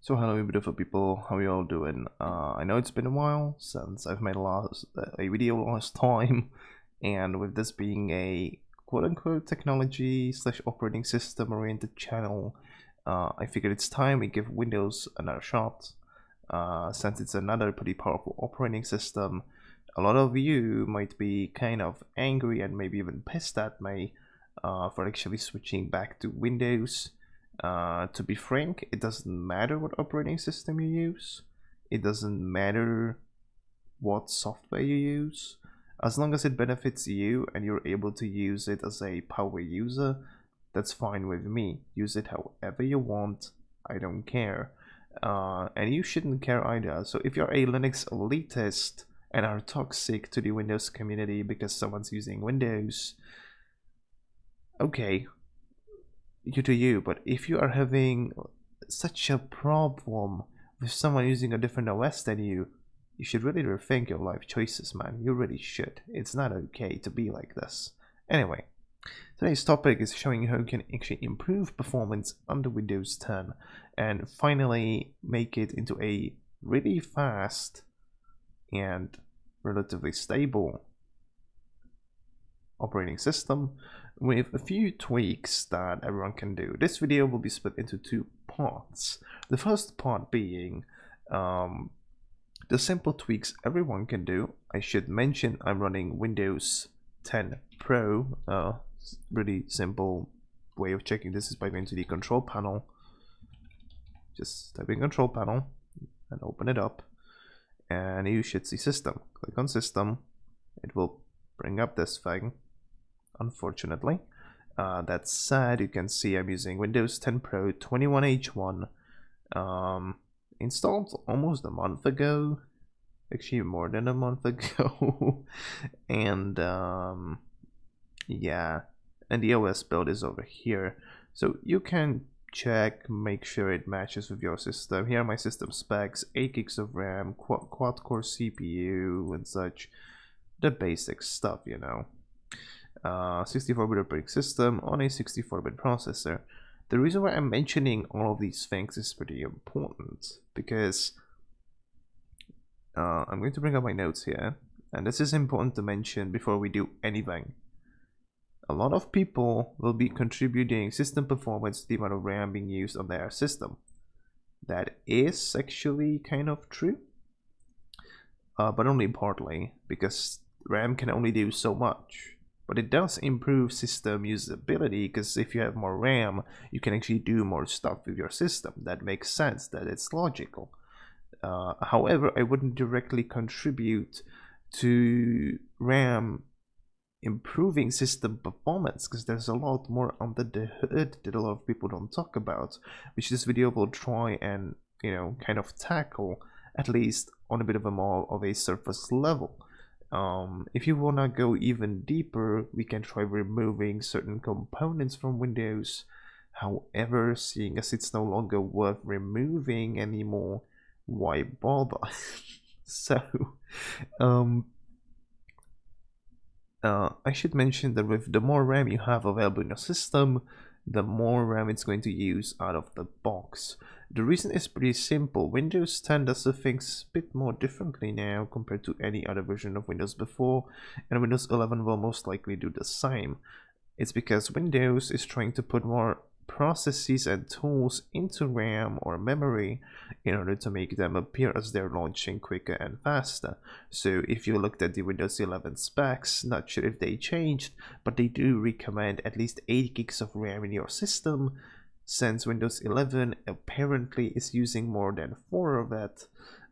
So hello beautiful people, how you all doing? I know it's been a while since I've made a video last time, and with this being a quote-unquote technology slash operating system oriented channel, I figured it's time we give Windows another shot. Since it's another pretty powerful operating system, a lot of you might be kind of angry and maybe even pissed at me for actually switching back to Windows. To be frank, it doesn't matter what operating system you use. It doesn't matter what software you use. As long as it benefits you and you're able to use it as a power user, that's fine with me. Use it however you want. I don't care. And you shouldn't care either. So if you're a Linux elitist and are toxic to the Windows community because someone's using Windows, okay, you do you. But if you are having such a problem with someone using a different OS than you should really rethink your life choices, man. You really should. It's not okay to be like this. Anyway, today's topic is showing you how you can actually improve performance under Windows 10 and finally make it into a really fast and relatively stable operating system with a few tweaks that everyone can do. This video will be split into two parts. The first part being the simple tweaks everyone can do. I should mention I'm running Windows 10 Pro. Really simple way of checking this is by going to the control panel. Just type in control panel and open it up, and you should see system. Click on system. It will bring up this thing. Unfortunately, that said, you can see I'm using Windows 10 Pro 21H1, installed almost a month ago, actually more than a month ago. And yeah, and the OS build is over here, so you can check, make sure it matches with your system. Here are my system specs: 8 gigs of RAM, quad-core CPU and such, the basic stuff, you know. 64-bit operating system on a 64-bit processor. The reason why I'm mentioning all of these things is pretty important because I'm going to bring up my notes here, and this is important to mention before we do anything. A lot of people will be contributing system performance to the amount of RAM being used on their system. That is actually kind of true, but only partly, because RAM can only do so much. But it does improve system usability, because if you have more RAM, you can actually do more stuff with your system. That makes sense, that it's logical. However, I wouldn't directly contribute to RAM improving system performance, because there's a lot more under the hood that a lot of people don't talk about, which this video will try and, you know, kind of tackle, at least on a bit of a more of a surface level. If you wanna go even deeper, we can try removing certain components from Windows. However, seeing as it's no longer worth removing anymore, why bother? So, I should mention that with the more RAM you have available in your system, the more RAM it's going to use out of the box. The reason is pretty simple. Windows 10 does things a bit more differently now compared to any other version of Windows before, and Windows 11 will most likely do the same. It's because Windows is trying to put more processes and tools into RAM or memory in order to make them appear as they're launching quicker and faster. So if you looked at the Windows 11 specs, not sure if they changed, but they do recommend at least 8 gigs of RAM in your system, since Windows 11 apparently is using more than 4 of it.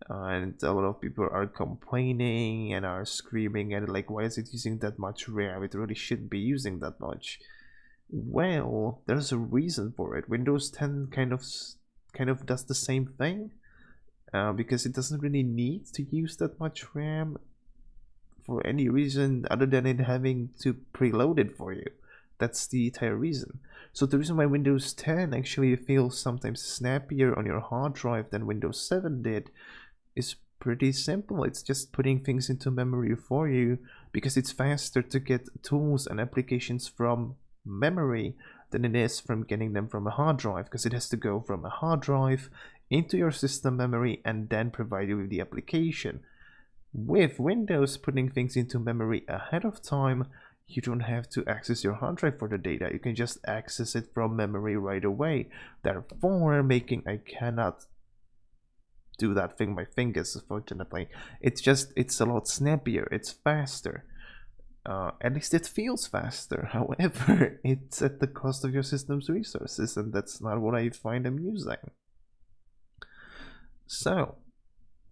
And a lot of people are complaining and are screaming and like, why is it using that much RAM? It really shouldn't be using that much. Well, there's a reason for it. Windows 10 kind of does the same thing, because it doesn't really need to use that much RAM for any reason other than it having to preload it for you. That's the entire reason. So the reason why Windows 10 actually feels sometimes snappier on your hard drive than Windows 7 did is pretty simple. It's just putting things into memory for you, because it's faster to get tools and applications from memory than it is from getting them from a hard drive, because it has to go from a hard drive into your system memory and then provide you with the application. With Windows putting things into memory ahead of time, you don't have to access your hard drive for the data. You can just access it from memory right away. Therefore, I cannot do that thing with my fingers, unfortunately. It's a lot snappier, it's faster. At least it feels faster. However, it's at the cost of your system's resources, and that's not what I find amusing. So,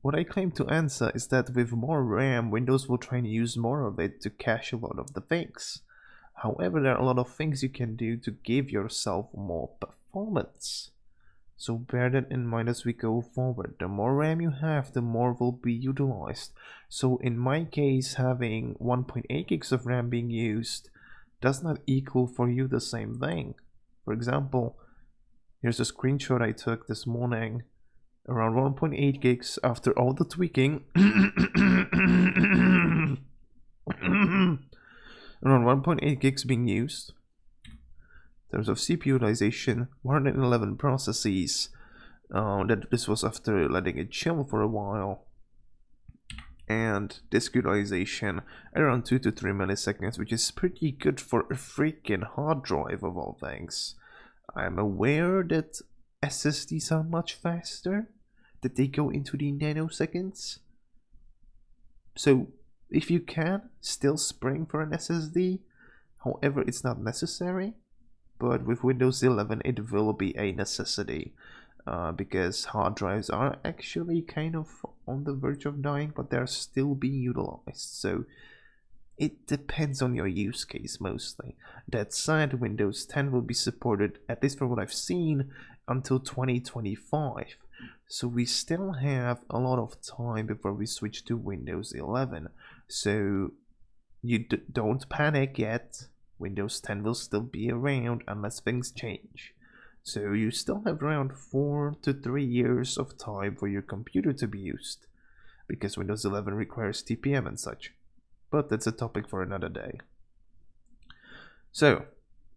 what I claim to answer is that with more RAM, Windows will try and use more of it to cache a lot of the things. However, there are a lot of things you can do to give yourself more performance. So bear that in mind as we go forward. The more RAM you have, the more will be utilized. So in my case, having 1.8 gigs of RAM being used does not equal for you the same thing. For example, here's a screenshot I took this morning. Around 1.8 gigs after all the tweaking. Around 1.8 gigs being used. In terms of CPU utilization, 111 processes. This was after letting it chill for a while. And disk utilization at around 2 to 3 milliseconds, which is pretty good for a freaking hard drive of all things. I'm aware that SSDs are much faster, that they go into the nanoseconds. So if you can, still spring for an SSD. However, it's not necessary. But with Windows 11, it will be a necessity. Because hard drives are actually kind of on the verge of dying, but they're still being utilized. So it depends on your use case mostly. That said, Windows 10 will be supported, at least from what I've seen, until 2025. So we still have a lot of time before we switch to Windows 11. So you don't panic yet. Windows 10 will still be around unless things change. So you still have around 4 to 3 years of time for your computer to be used, because Windows 11 requires TPM and such. But that's a topic for another day. So,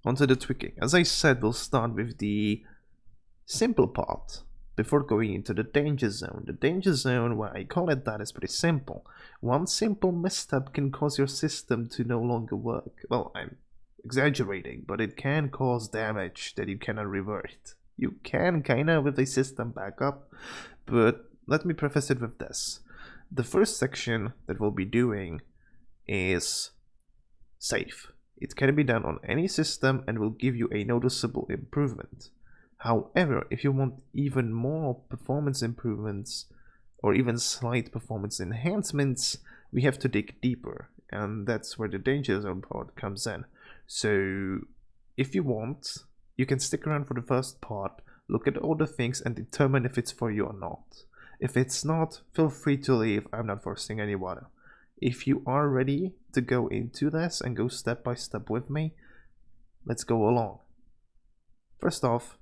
onto the tweaking. As I said, we'll start with the simple part before going into the danger zone. The danger zone, why I call it that, is pretty simple. One simple misstep can cause your system to no longer work. Well, I'm exaggerating, but it can cause damage that you cannot revert. You can kinda with a system backup, but let me preface it with this. The first section that we'll be doing is safe. It can be done on any system and will give you a noticeable improvement. However, if you want even more performance improvements or even slight performance enhancements, we have to dig deeper, and that's where the danger zone part comes in. So if you want, you can stick around for the first part, look at all the things and determine if it's for you or not. If it's not, feel free to leave. I'm not forcing anyone. If you are ready to go into this and go step by step with me, let's go along. First off,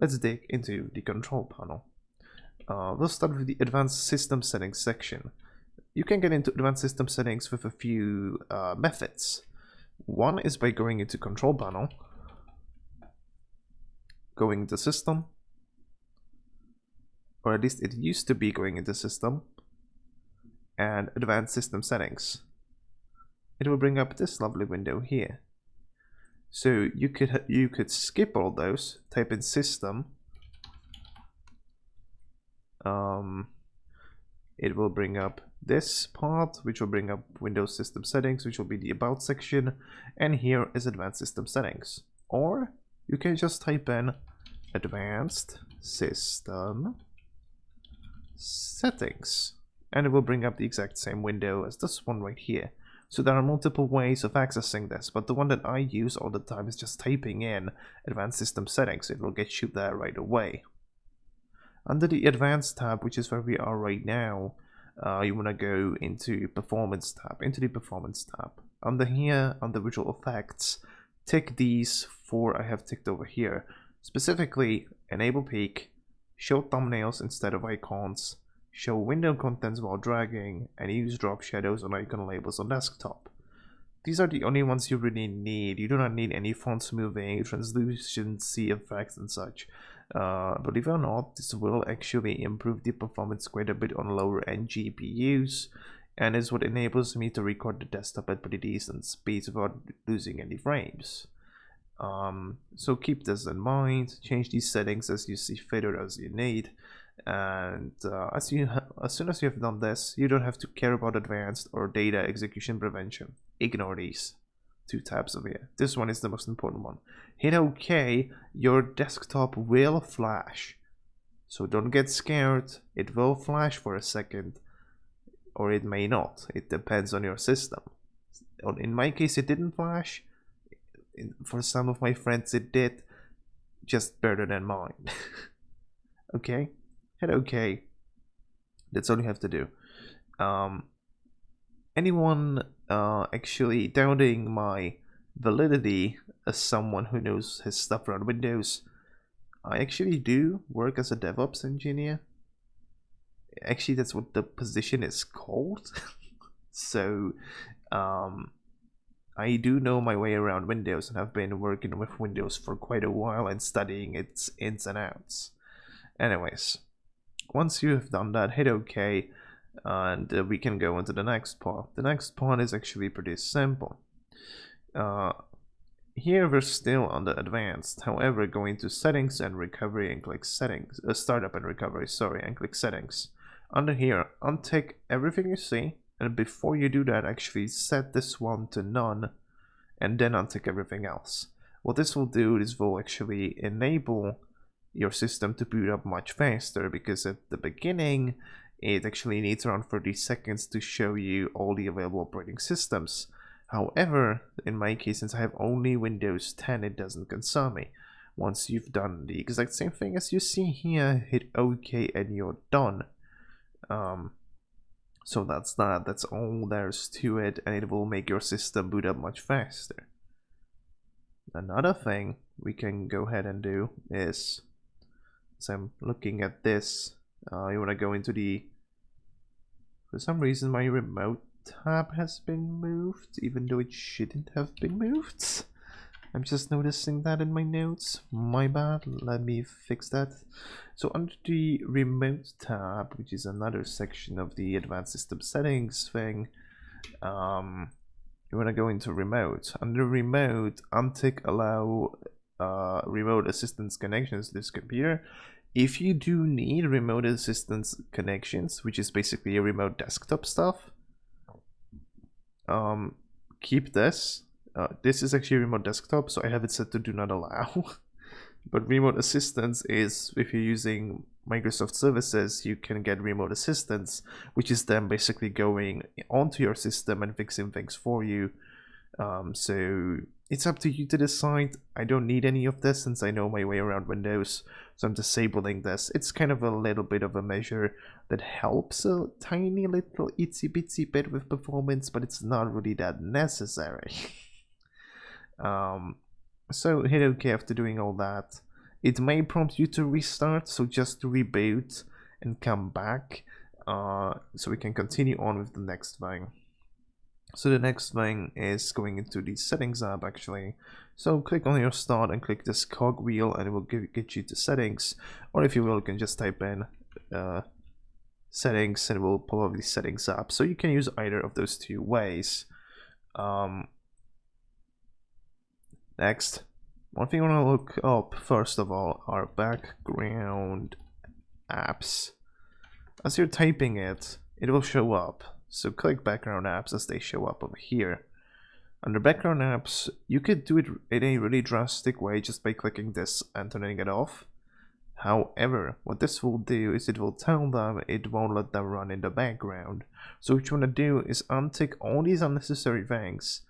let's dig into the control panel. We'll start with the advanced system settings section. You can get into advanced system settings with a few methods. One is by going into control panel, going into system, or at least it used to be going into system, and advanced system settings. It will bring up this lovely window here. So you could skip all those, type in system. It will bring up this part, which will bring up Windows System Settings, which will be the About section, and here is Advanced System Settings. Or you can just type in Advanced System Settings, and it will bring up the exact same window as this one right here. So there are multiple ways of accessing this, but the one that I use all the time is just typing in Advanced System Settings. It will get you there right away. Under the Advanced tab, which is where we are right now, you want to go into Performance tab, Under here, under Visual Effects, tick these 4 I have ticked over here. Specifically, Enable Peak, Show Thumbnails instead of icons, Show window contents while dragging, and use drop shadows on icon labels on desktop. These are the only ones you really need. You do not need any fonts moving, translucency effects and such. Believe it or not, this will actually improve the performance quite a bit on lower end GPUs, and is what enables me to record the desktop at pretty decent speeds without losing any frames. So keep this in mind, change these settings as you see fit or as you need, and as soon as you have done this, you don't have to care about advanced or data execution prevention. Ignore these two tabs over here. This one is the most important one. Hit OK, your desktop will flash. So don't get scared, it will flash for a second, or it may not. It depends on your system. In my case, it didn't flash. For some of my friends it did, just better than mine. Okay, hit OK. That's all you have to do. Anyone actually doubting my validity as someone who knows his stuff around Windows, I actually do work as a DevOps engineer. Actually, that's what the position is called. So I do know my way around Windows and have been working with Windows for quite a while and studying its ins and outs. Anyways, once you have done that, hit OK, and we can go into the next part. The next part is actually pretty simple. Here we're still on the advanced. However, go into settings and recovery and click settings. Startup and recovery, sorry, and click settings. Under here, untick everything you see. And before you do that, actually set this one to none and then untick everything else. What this will do is will actually enable your system to boot up much faster, because at the beginning it actually needs around 30 seconds to show you all the available operating systems. However, in my case, since I have only Windows 10, it doesn't concern me. Once you've done the exact same thing as you see here, hit OK and you're done. So that's that. That's all there's to it, and it will make your system boot up much faster. Another thing we can go ahead and do is, as I'm looking at this, you want to go into the, for some reason my remote tab has been moved, even though it shouldn't have been moved. I'm just noticing that in my notes. My bad. Let me fix that. So under the remote tab, which is another section of the advanced system settings thing, you want to go into remote. Under remote, untick allow remote assistance connections to this computer. If you do need remote assistance connections, which is basically a remote desktop stuff, keep this. This is actually remote desktop, so I have it set to do not allow. But remote assistance is, if you're using Microsoft services, you can get remote assistance, which is them basically going onto your system and fixing things for you. So it's up to you to decide. I don't need any of this since I know my way around Windows, so I'm disabling this. It's kind of a little bit of a measure that helps a tiny little itsy bitsy bit with performance, but it's not really that necessary. So hit OK after doing all that. It may prompt you to restart, so just reboot and come back, so we can continue on with the next thing. So the next thing is going into the settings app actually. So click on your start and click this cogwheel and it will get you to settings, or if you will, you can just type in settings and it will pull up the settings app. So you can use either of those two ways. Next, one thing I want to look up first of all are background apps. As you're typing it, it will show up. So click background apps as they show up over here. Under background apps, you could do it in a really drastic way just by clicking this and turning it off. However, what this will do is it will tell them it won't let them run in the background. So what you want to do is untick all these unnecessary things.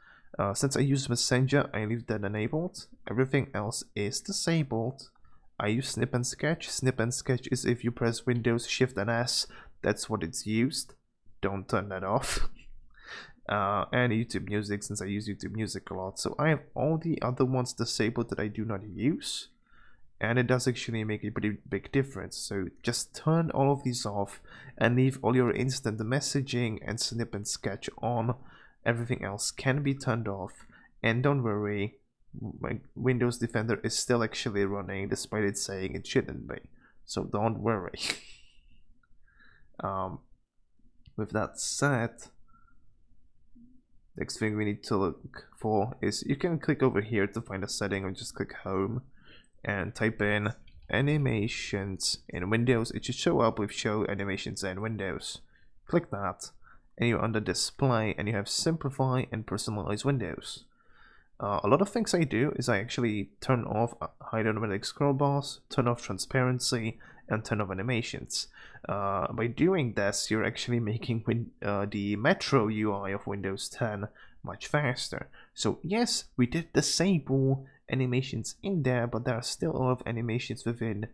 Since I use Messenger, I leave that enabled. Everything else is disabled. I use Snip and Sketch. Snip and Sketch is if you press Windows Shift and S, that's what it's used. Don't turn that off. And YouTube Music, since I use YouTube Music a lot. So I have all the other ones disabled that I do not use. And it does actually make a pretty big difference. So just turn all of these off and leave all your instant messaging and Snip and Sketch on. Everything else can be turned off, and don't worry, my Windows Defender is still actually running despite it saying it shouldn't be. So don't worry. With that said, next thing we need to look for is you can click over here to find a setting, or just click home and type in animations in Windows. It should show up with show animations in Windows. Click that and you're under display and you have simplify and personalize Windows. A lot of things I do is I actually turn off hide automatic scroll bars, turn off transparency, and turn off animations. By doing this, you're actually making the Metro UI of Windows 10 much faster. So yes, we did disable animations in there, but there are still a lot of animations within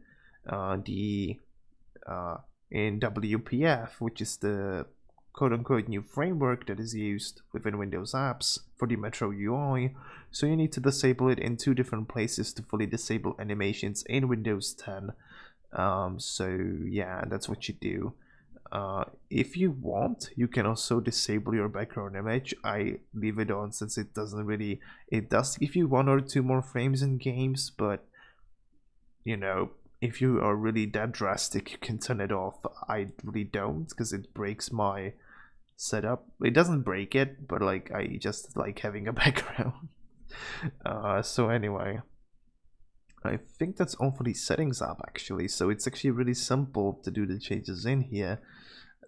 in WPF, which is the quote-unquote new framework that is used within Windows apps for the Metro UI. So you need to disable it in 2 different places to fully disable animations in Windows 10. So yeah, that's what you do. If you want, you can also disable your background image. I leave it on since it doesn't really, it does give you 1 or 2 more frames in games, but you know, if you are really that drastic, you can turn it off. I really don't, because it breaks my setup. It doesn't break it, but like I just like having a background. So anyway, I think that's all for the settings app actually. So it's actually really simple to do the changes in here.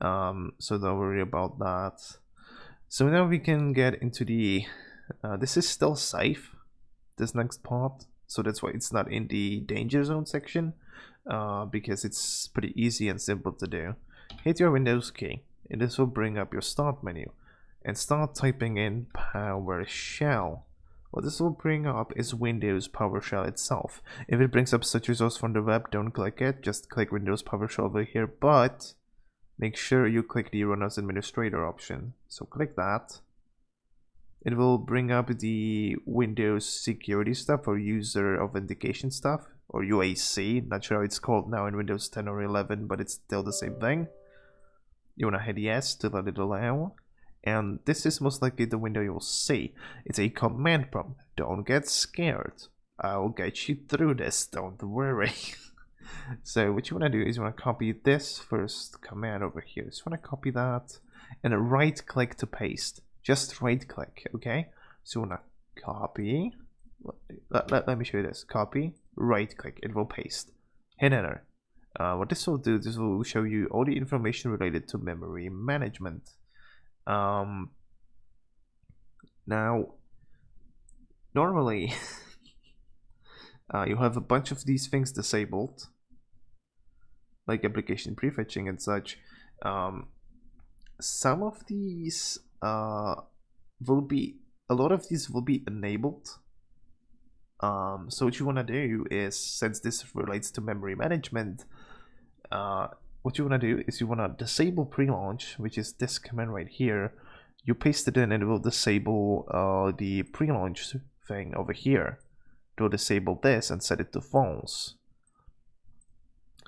So don't worry about that. So now we can get into the this is still safe, this next part, so that's why it's not in the danger zone section, because it's pretty easy and simple to do. Hit your Windows key and this will bring up your start menu and start typing in PowerShell. What this will bring up is Windows PowerShell itself. If it brings up such results from the web, don't click it, just click Windows PowerShell over here, but make sure you click the Run as Administrator option. So click that. It will bring up the Windows security stuff or user authentication stuff, or UAC. Not sure how it's called now in Windows 10 or 11, but it's still the same thing. You want to hit yes to let it allow. And this is most likely the window you'll see. It's a command prompt. Don't get scared. I'll get you through this, don't worry. So what you want to do is you want to copy this first command over here. So you want to copy that and right click to paste. Just right click, okay? So you want to copy. Let me show you this. Copy, right click, it will paste. Hit enter. What this will do, this will show you all the information related to memory management. Now, normally you have a bunch of these things disabled, like application prefetching and such. Some of these a lot of these will be enabled. So what you want to do is, since this relates to memory management, what you want to do is you want to disable pre-launch, which is this command right here. You paste it in and it will disable the pre-launch thing over here. It will disable this and set it to false.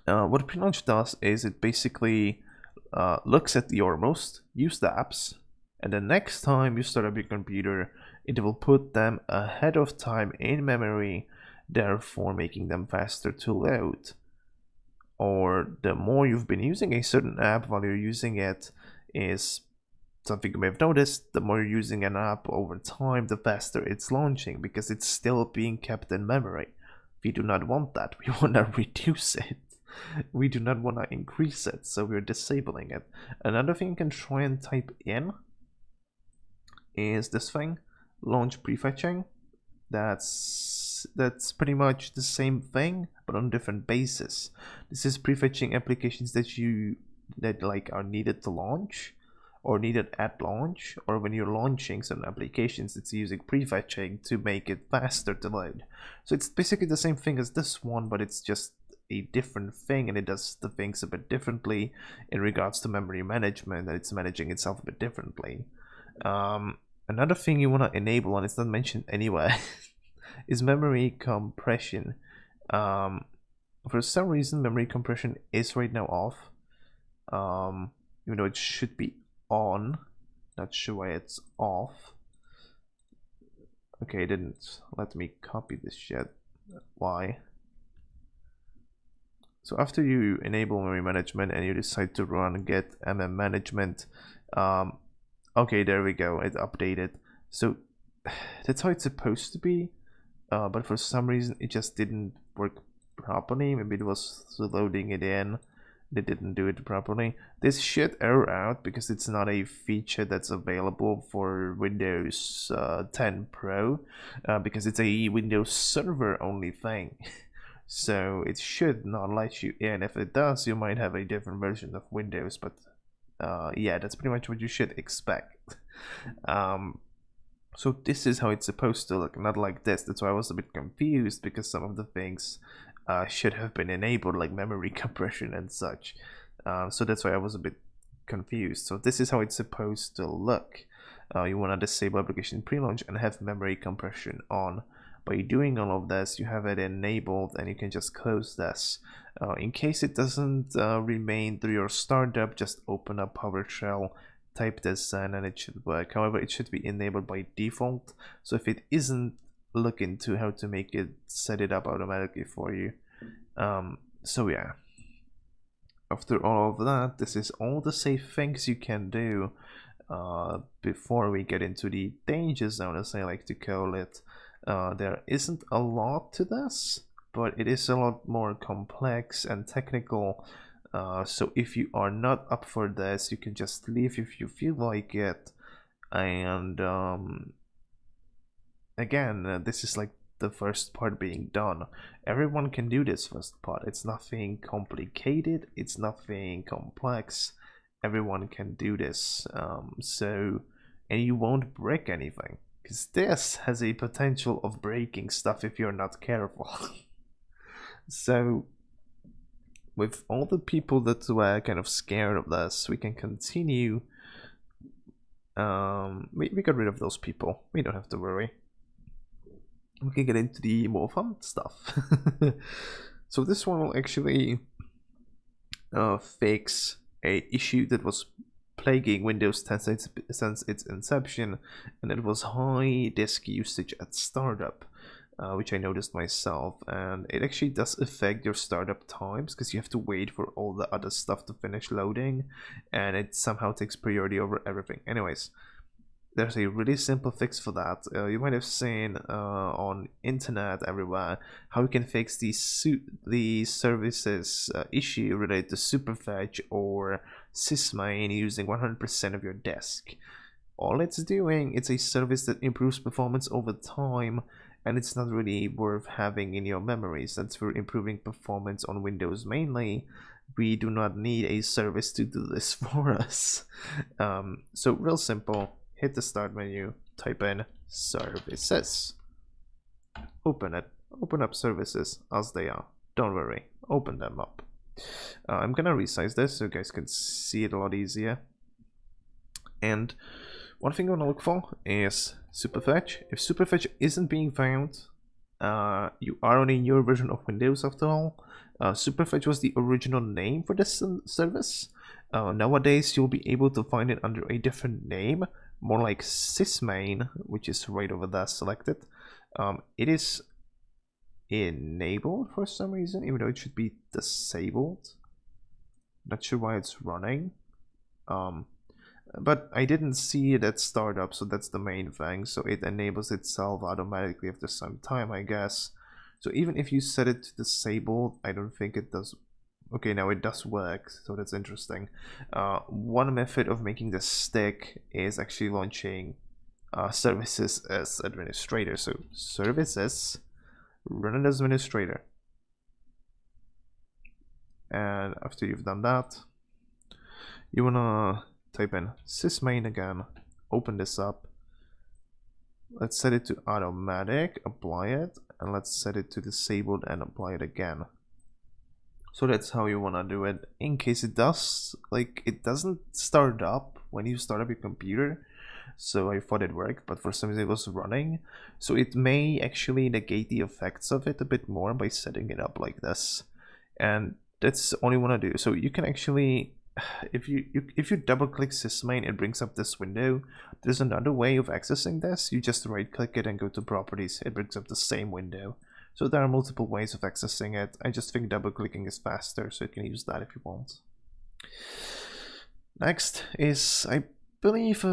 What pre-launch does is it basically looks at your most used apps, and the next time you start up your computer, it will put them ahead of time in memory, therefore making them faster to load. Or the more you've been using a certain app while you're using it, is something you may have noticed, the more you're using an app over time, the faster it's launching, because it's still being kept in memory. We do not want that. We want to reduce it. We do not want to increase it, so we're disabling it. Another thing you can try and type in is this thing, launch prefetching. That's pretty much the same thing, but on different basis. This is prefetching applications that like are needed to launch, or needed at launch, or when you're launching some applications, it's using prefetching to make it faster to load. So it's basically the same thing as this one, but it's just a different thing, and it does the things a bit differently in regards to memory management, and it's managing itself a bit differently. Another thing you want to enable, and it's not mentioned anywhere, is memory compression. For some reason, memory compression is right now off, even though it should be on. Not sure why it's off. Okay, it didn't let me copy this yet. Why? So after you enable memory management and you decide to run Get-MMagent, okay, there we go, it updated. So that's how it's supposed to be, but for some reason it just didn't work properly. Maybe it was loading it in, they didn't do it properly. This should error out because it's not a feature that's available for Windows 10 Pro, because it's a Windows Server only thing. So it should not let you in. If it does, you might have a different version of Windows, but yeah, that's pretty much what you should expect. So this is how it's supposed to look, not like this. That's why I was a bit confused, because some of the things should have been enabled, like memory compression and such. So that's why I was a bit confused. So this is how it's supposed to look. You want to disable application pre-launch and have memory compression on. By doing all of this, you have it enabled and you can just close this. In case it doesn't remain through your startup, just open up PowerShell, type this in, and it should work. However, it should be enabled by default. So if it isn't, look into how to make it set it up automatically for you. So yeah, after all of that, this is all the safe things you can do before we get into the danger zone, as I like to call it. There isn't a lot to this, but it is a lot more complex and technical. So if you are not up for this, you can just leave if you feel like it. And again, this is like the first part being done. Everyone can do this first part. It's nothing complicated, it's nothing complex. Everyone can do this. And you won't break anything, because this has a potential of breaking stuff if you're not careful. So with all the people that were kind of scared of this, we can continue. We got rid of those people. We don't have to worry. We can get into the more fun stuff. So this one will actually fix a issue that was plaguing Windows 10 since its inception, and it was high disk usage at startup, which I noticed myself. And it actually does affect your startup times, because you have to wait for all the other stuff to finish loading, and it somehow takes priority over everything. Anyways, there's a really simple fix for that. You might have seen on internet everywhere how you can fix the services issue related to Superfetch or sysmain using 100% of your disk. All it's doing, it's a service that improves performance over time, and it's not really worth having in your memories. That's for improving performance on Windows mainly. We do not need a service to do this for us. So real simple. Hit the start menu, type in services, open it, open up services as they are. Don't worry, open them up. I'm gonna resize this so you guys can see it a lot easier. And one thing I want to look for is Superfetch. If Superfetch isn't being found, you are on a newer version of Windows after all. Superfetch was the original name for this service. Nowadays, you'll be able to find it under a different name, more like sysmain, which is right over there selected. It is enabled for some reason, even though it should be disabled. Not sure why it's running. But I didn't see it at startup, so that's the main thing. So it enables itself automatically after some time, I guess. So even if you set it to disabled, I don't think it does. Okay, now it does work, so that's interesting. One method of making this stick is actually launching services as administrator. So services, run it as administrator. And after you've done that, you wanna type in sysmain again, open this up. Let's set it to automatic, apply it, and let's set it to disabled and apply it again. So that's how you want to do it. In case it does, like, it doesn't start up when you start up your computer. So I thought it worked, but for some reason it was running. So it may actually negate the effects of it a bit more by setting it up like this. And that's all you want to do. So you can actually if you double click sysmain, it brings up this window. There's another way of accessing this. You just right click it and go to properties. It brings up the same window. So there are multiple ways of accessing it. I just think double clicking is faster, so you can use that if you want. Next is, I believe,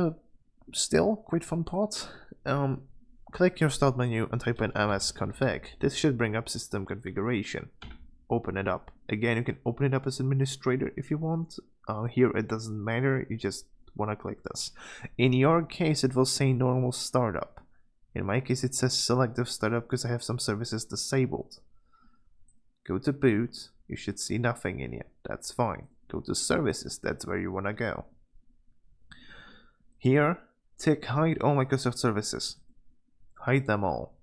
still quite fun part. Click your start menu and type in msconfig. This should bring up system configuration. Open it up. Again, you can open it up as administrator if you want. Here it doesn't matter, you just want to click this. In your case, it will say normal startup. In my case, it says selective startup because I have some services disabled. Go to boot, you should see nothing in here. That's fine. Go to services, that's where you want to go. Here, tick hide all Microsoft services. Hide them all.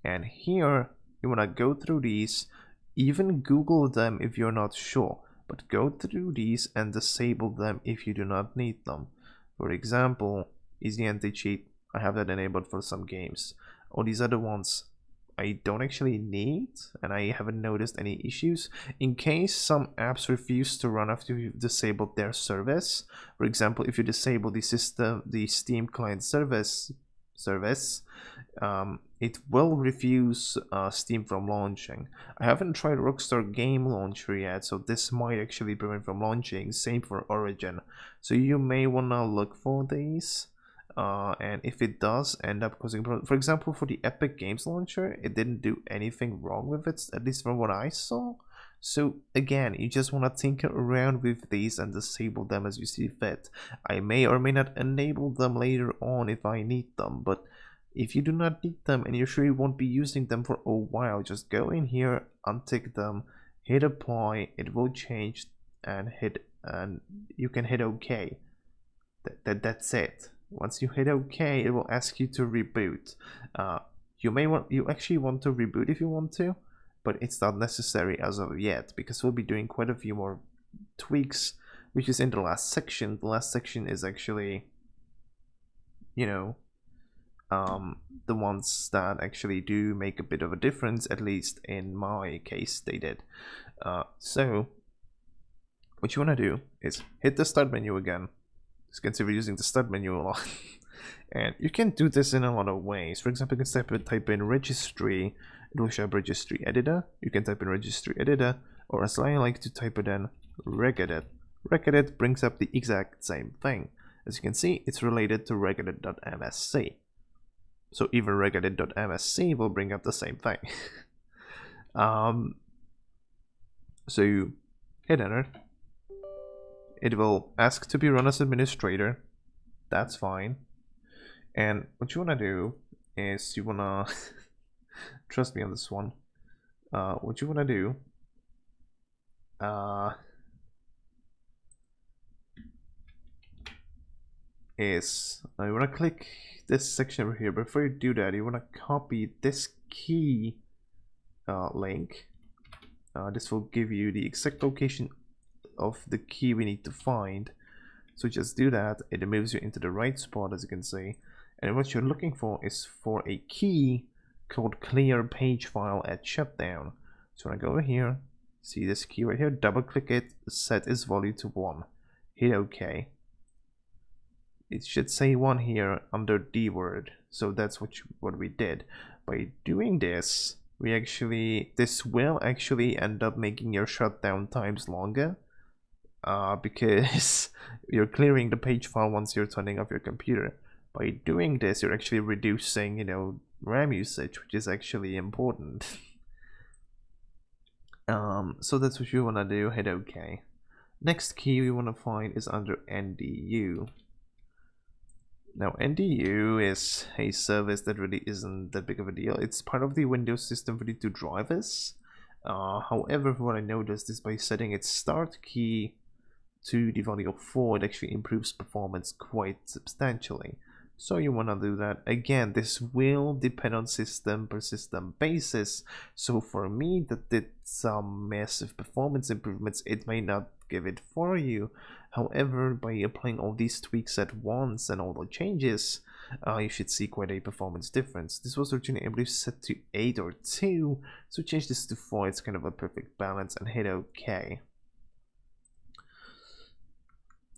And here, you want to go through these. Even Google them if you're not sure, but go through these and disable them if you do not need them. For example, Easy Anti-Cheat, I have that enabled for some games. All these other ones I don't actually need, and I haven't noticed any issues. In case some apps refuse to run after you've disabled their service, for example, if you disable the Steam client service, it will refuse Steam from launching. I haven't tried Rockstar Game Launcher yet, so this might actually prevent from launching. Same for Origin. So you may want to look for these. And if it does end up causing problems, for example, for the Epic Games Launcher, it didn't do anything wrong with it, at least from what I saw. So again, you just want to tinker around with these and disable them as you see fit. I may or may not enable them later on if I need them, but if you do not need them and you're sure you won't be using them for a while, just go in here, untick them, hit apply, it will change, and you can hit OK. That's it. Once you hit OK, it will ask you to reboot. You actually want to reboot if you want to, but it's not necessary as of yet because we'll be doing quite a few more tweaks, which is in the last section. The last section is actually, you know, the ones that actually do make a bit of a difference, at least in my case they did. So what you want to do is hit the start menu again. As you can see, we're using the start menu a lot. And you can do this in a lot of ways. For example, you can type in registry, it will show up registry editor. You can type in registry editor, or as I like to type it in, regedit. Regedit brings up the exact same thing. As you can see, it's related to regedit.msc. So even regedit.msc will bring up the same thing. So you hit enter. It will ask to be run as administrator. That's fine. And what you want to do is you want to trust me on this one. What you want to do is you want to click this section over here. Before you do that, you want to copy this key link. This will give you the exact location of the key we need to find. So just do that. It moves you into the right spot, as you can see. And what you're looking for is for a key called clear page file at shutdown. So I go over here, see this key right here, double click it, set its value to 1. Hit OK. It should say 1 here under D word. So that's what we did. By doing this, this will actually end up making your shutdown times longer. Because you're clearing the page file once you're turning off your computer. By doing this, you're actually reducing, RAM usage, which is actually important. So that's what you want to do. Hit OK. Next key we want to find is under NDU. Now NDU is a service that really isn't that big of a deal. It's part of the Windows System 32 drivers. However, what I noticed is by setting its start key to the value of 4, it actually improves performance quite substantially. So you want to do that. Again, this will depend on system per system basis. So for me, that did some massive performance improvements, it may not give it for you. However, by applying all these tweaks at once and all the changes, you should see quite a performance difference. This was originally, I believe, set to 8 or 2, so change this to 4. It's kind of a perfect balance, and hit OK.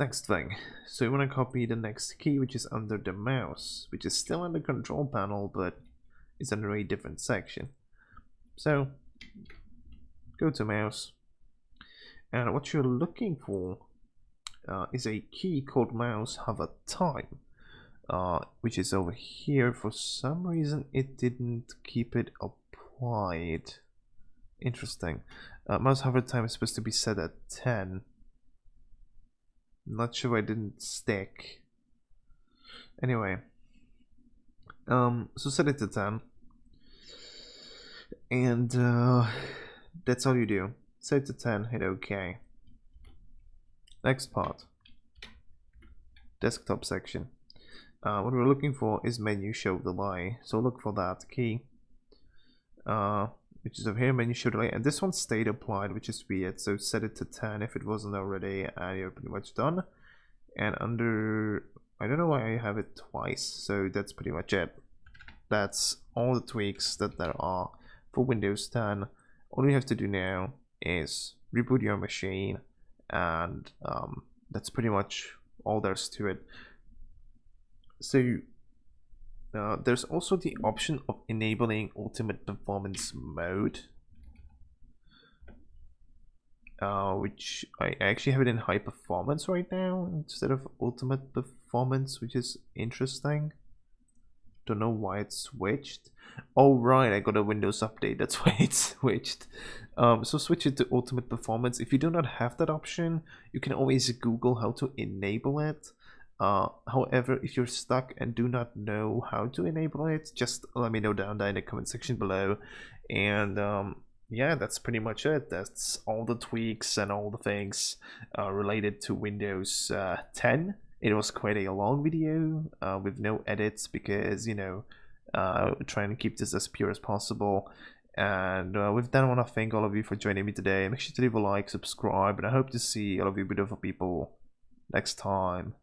Next thing, so you want to copy the next key, which is under the mouse, which is still in the control panel, but it's under a different section. So go to mouse, and what you're looking for is a key called mouse hover time, which is over here. For some reason it didn't keep it applied. Interesting. Mouse hover time is supposed to be set at 10. Not sure why it didn't stick. Anyway, so set it to 10, and that's all you do. Set it to 10, hit OK. Next part, desktop section. What we're looking for is menu show delay, so look for that key, which is over here, menu show delay, and this one stayed applied, which is weird. So set it to 10 if it wasn't already, and you're pretty much done. And under, I don't know why I have it twice, so that's pretty much it. That's all the tweaks that there are for Windows 10. All you have to do now is reboot your machine, and that's pretty much all there's to it. So there's also the option of enabling ultimate performance mode, which I actually have it in high performance right now instead of ultimate performance, which is interesting. Don't know why it switched. Oh right, I got a Windows update, that's why it switched. So switch it to ultimate performance. If you do not have that option, you can always Google how to enable it. However, if you're stuck and do not know how to enable it, just let me know down there in the comment section below. And yeah, that's pretty much it. That's all the tweaks and all the things related to Windows 10. It was quite a long video with no edits because, you know, trying to keep this as pure as possible. And with that, I want to thank all of you for joining me today. Make sure to leave a like, subscribe, and I hope to see all of you beautiful people next time.